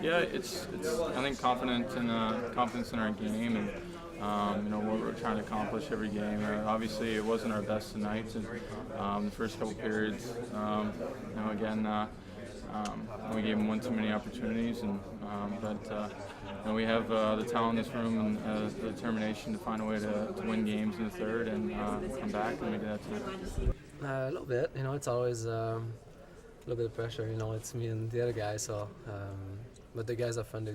Yeah, it's I think confidence in our game and what we're trying to accomplish every game. Obviously, it wasn't our best tonight, and the first couple periods, again, we gave them one too many opportunities, but we have the talent in this room and the determination to find a way to win games in the third and come back, and we did that tonight. A little bit, it's always a little bit of pressure. It's me and the other guy, so but the guys are fun to,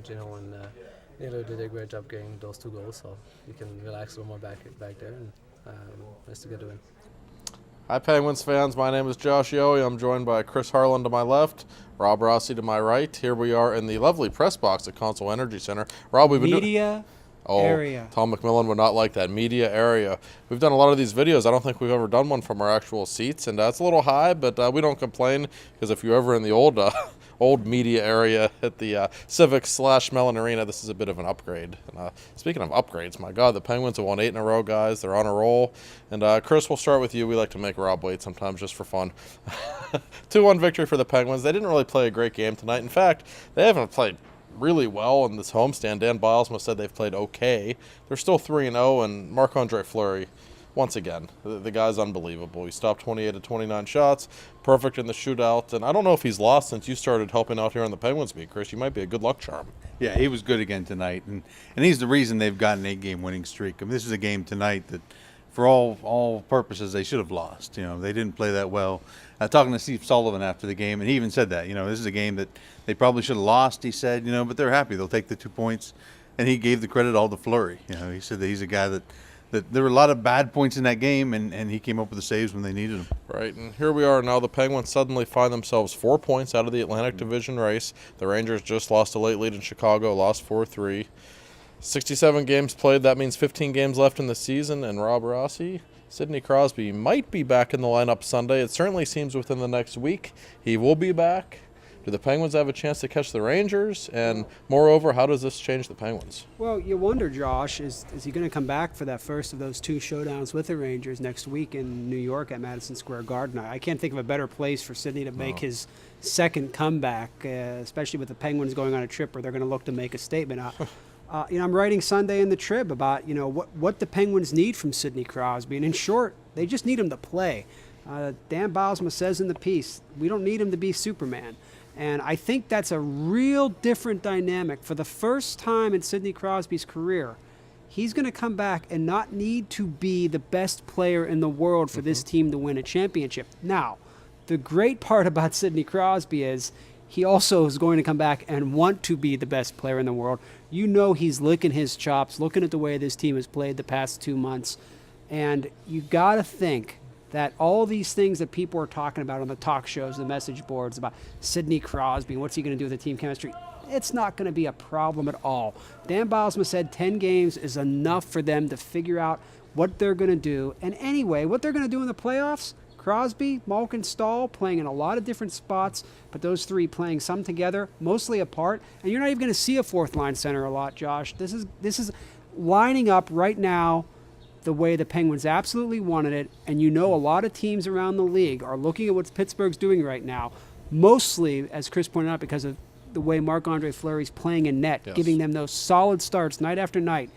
Gino and Naylor did a great job getting those 2 goals, so you can relax a little more back there, and nice to get the win. Hi, Penguins fans. My name is Josh Yohe. I'm joined by Chris Harlan to my left, Rob Rossi to my right. Here we are in the lovely press box at Console Energy Center. Rob, we've been Media area. Tom McMillan would not like that. Media area. We've done a lot of these videos. I don't think we've ever done one from our actual seats, and it's a little high, but we don't complain because if you're ever in the old media area at the Civic/Mellon Arena, this is a bit of an upgrade. And, speaking of upgrades, my God, the Penguins have won 8 in a row, guys. They're on a roll. And Chris, we'll start with you. We like to make Rob wait sometimes just for fun. 2-1 victory for the Penguins. They didn't really play a great game tonight. In fact, they haven't played really well in this homestand. Dan Bilesma said they've played okay. They're still 3-0, and Marc-Andre Fleury, once again, the guy's unbelievable. He stopped 28 of 29 shots, perfect in the shootout, and I don't know if he's lost since you started helping out here on the Penguins beat, Chris. You might be a good luck charm. Yeah, he was good again tonight, and he's the reason they've got an 8-game winning streak. I mean, this is a game tonight that, for all purposes, they should have lost. They didn't play that well. Talking to Steve Sullivan after the game, and he even said that, this is a game that they probably should have lost, he said, but they're happy. They'll take the 2 points, and he gave the credit all to Fleury. He said that he's a guy that there were a lot of bad points in that game, and he came up with the saves when they needed them. Right, and here we are now. The Penguins suddenly find themselves 4 points out of the Atlantic Division race. The Rangers just lost a late lead in Chicago, lost 4-3. 67 games played, that means 15 games left in the season, and Rob Rossi, Sidney Crosby might be back in the lineup Sunday. It certainly seems within the next week he will be back. Do the Penguins have a chance to catch the Rangers? And moreover, how does this change the Penguins? Well, you wonder, Josh, is he going to come back for that first of those 2 showdowns with the Rangers next week in New York at Madison Square Garden? I can't think of a better place for Sidney to make his second comeback, especially with the Penguins going on a trip where they're going to look to make a statement. I'm writing Sunday in the Trib about what the Penguins need from Sidney Crosby, and in short, they just need him to play. Dan Bilesma says in the piece, we don't need him to be Superman. And I think that's a real different dynamic. For the first time in Sidney Crosby's career, he's going to come back and not need to be the best player in the world for this team to win a championship. Now, the great part about Sidney Crosby is he also is going to come back and want to be the best player in the world. He's licking his chops, looking at the way this team has played the past 2 months. And you got to think that all these things that people are talking about on the talk shows, the message boards about Sidney Crosby, what's he going to do with the team chemistry, it's not going to be a problem at all. Dan Bilesma said 10 games is enough for them to figure out what they're going to do. And anyway, what they're going to do in the playoffs, Crosby, Malkin, Stahl playing in a lot of different spots, but those 3 playing some together, mostly apart. And you're not even going to see a fourth-line center a lot, Josh. This is lining up right now the way the Penguins absolutely wanted it, and a lot of teams around the league are looking at what Pittsburgh's doing right now, mostly, as Chris pointed out, because of the way Marc-Andre Fleury's playing in net, giving them those solid starts night after night.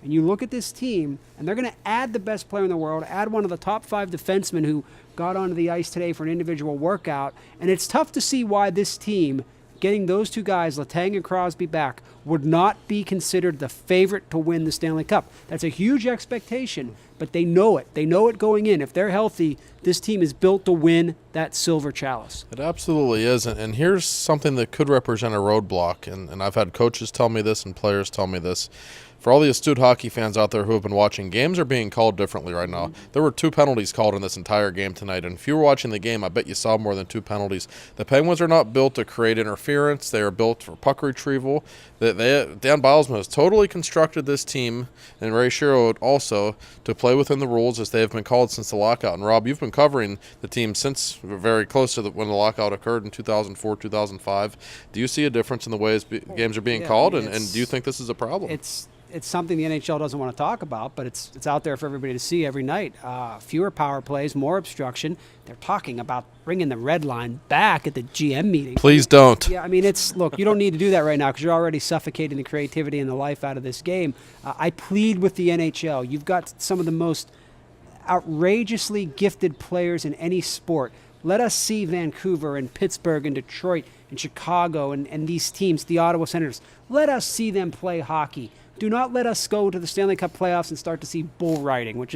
And you look at this team, and they're going to add the best player in the world, add one of the top 5 defensemen who got onto the ice today for an individual workout, and it's tough to see why this team, getting those 2 guys, Letang and Crosby, back, would not be considered the favorite to win the Stanley Cup. That's a huge expectation, but they know it. They know it going in. If they're healthy, this team is built to win that silver chalice. It absolutely is, and here's something that could represent a roadblock, and I've had coaches tell me this and players tell me this. For all the astute hockey fans out there who have been watching, games are being called differently right now. There were 2 penalties called in this entire game tonight, and if you were watching the game, I bet you saw more than 2 penalties. The Penguins are not built to create interference. They are built for puck retrieval. Dan Bilesma has totally constructed this team, and Ray Shero also, to play within the rules as they have been called since the lockout. And Rob, you've been covering the team since very close to when the lockout occurred in 2004, 2005. Do you see a difference in the ways games are being called, and do you think this is a problem? it's something the NHL doesn't want to talk about, but it's out there for everybody to see every night. Fewer power plays, more obstruction. They're talking about bringing the red line back at the GM meeting. Please don't. Yeah, I mean, look, you don't need to do that right now because you're already suffocating the creativity and the life out of this game. I plead with the NHL. You've got some of the most outrageously gifted players in any sport. Let us see Vancouver and Pittsburgh and Detroit and Chicago and these teams, the Ottawa Senators. Let us see them play hockey. Do not let us go to the Stanley Cup playoffs and start to see bull riding, which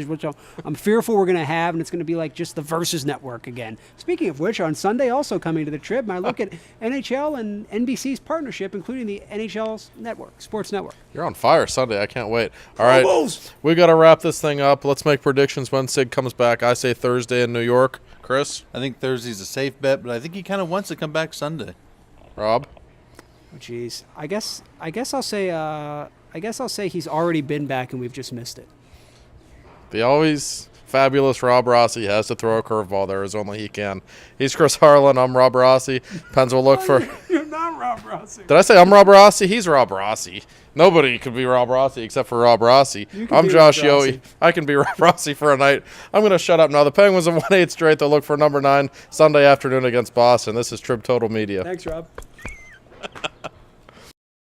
I'm fearful we're going to have, and it's going to be like just the Versus Network again. Speaking of which, on Sunday also coming to the Trib, I look at NHL and NBC's partnership, including the NHL's network, Sports Network. You're on fire Sunday. I can't wait. All right, we got to wrap this thing up. Let's make predictions when Sig comes back. I say Thursday in New York. Chris? I think Thursday's a safe bet, but I think he kind of wants to come back Sunday. Rob? Oh, geez. I guess I'll say he's already been back and we've just missed it. The always fabulous Rob Rossi has to throw a curveball there as only he can. He's Chris Harlan. I'm Rob Rossi. Pens will look for... You're not Rob Rossi. Did I say I'm Rob Rossi? He's Rob Rossi. Nobody could be Rob Rossi except for Rob Rossi. I'm Josh Yohe. I can be Rob Rossi for a night. I'm going to shut up now. The Penguins have won 8 straight. They'll look for number 9 Sunday afternoon against Boston. This is Trib Total Media. Thanks, Rob.